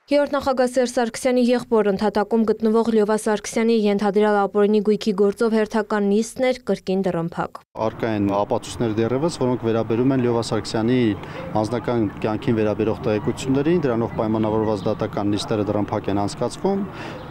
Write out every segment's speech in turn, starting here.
Երրորդ նախագահ Սերժ Սարգսյանի եղբոր ընդհատակում գտնվող Լյովա Սարգսյանի ենթադրյալ ապօրինի գույքի գործով հերթական նիստներ կրկին դռնփակ։ Առկա են ապացույցներ դեռևս, որոնք վերաբերում են Լյովա Սարգսյանի անձնական կյանքին վերաբերող տեղեկություններին, դրանով պայմանավորված դատական նիստերը դռնփակ են անցկացվում,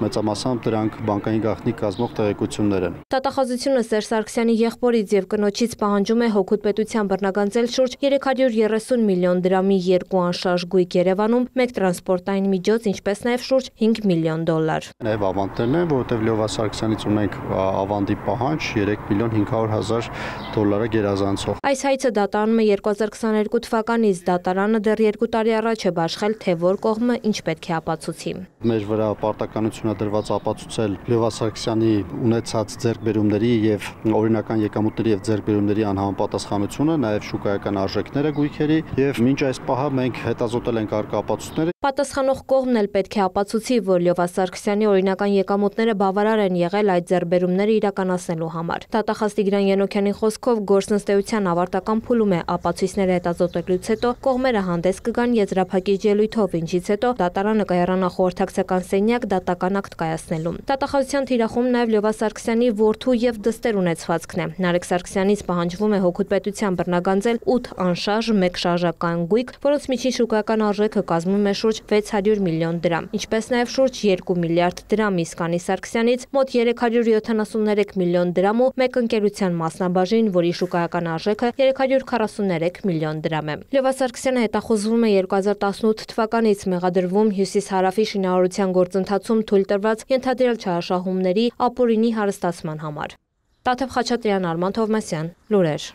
մեծամասամբ դրանք բանկային գաղտնի կազմող տեղեկություններ են։ Դատախազությունը Սերժ Սարգսյանի եղբորից եւ կնոջից պահանջում է հօգուտ պետության բռնագանձել շուրջ 330 միլիոն դրամի 2 անշարժ գույք Երևանում, 1 տրանսպորտային միջոց, ինչպես նաեւ շուրջ 5 միլիոն դոլար։ Նաեւ ավանդներն են, որովհետեւ Լյովա Սարգսյանից ունենք ավանդի պահանջ 3 միլիոն 500 հազար դոլարը գերազանցող։ Այս հայցը դատարանում է 2022 թվականից, դատարանը դեռ 2 տարի առաջ է բաշխել, թե որ կողմը ինչ պետք է ապացուցի։ Մեր վրա պարտականությունը դրված ապացուցել Լյովա Սարգսյանի ունեցած ձեռքբերումների եւ օրինական եկամուտների եւ ձեռքբերումների անհամապատասխանությունը, նաեւ շուկայական արժեքները գույքերի եւ մինչ այս պահը մենք հետազոտել ենք առկա ապացույցները։ Պատասխանող կողմն էլ պետք է ապացուցի, որ Լյովա Սարգսյանի օրինական եկամուտները բավարար են եղել այդ ձեռքբերումները իրականացնելու համար։ Դատախազ Տիգրան Յանոքյանի խոսքով գործն ըստ էության ավարտական փուլում է, ապացույցները հետազոտելուց հետո կողմերը հանդես կգան եզրափակիչ ելույթով, ինչից հետո դատարանը կհեռանա խորհրդակցական սենյակ դատական ակտ կայացնելու։ Դատախազության թիրախում նաև Լյովա Սարգսյանի որդու եւ դստեր ունեցվածքն է։ Նարեկ Սարգսյանից պահանջվում է հօգուտ պետության բռնագանձել 8 անշարժ, 1 շարժական գույք, որոնց միջին շուկայական արժեքը կազմում է շուրջ 600 միլիոն դրամ, ինչպես նաև շուրջ 2 միլիարդ դրամ, իսկ Անի Սարգսյանից մոտ 373 միլիոն դրամ ու մեկ ընկերության մասնաբաժին, որի շուկայական արժեքը 343 միլիոն դրամ է։ Լյովա Սարգսյանը հետախուզվում է 2018 թվականից մեղադրվում Հյուսիս-Հարավի շինարարության գործընթացում թույլ տրված ենթադրյալ չարաշահումների ապօրինի հարստացման համար։ Տաթև Խաչատրյան, Արման Թովմասյան, լուրեր։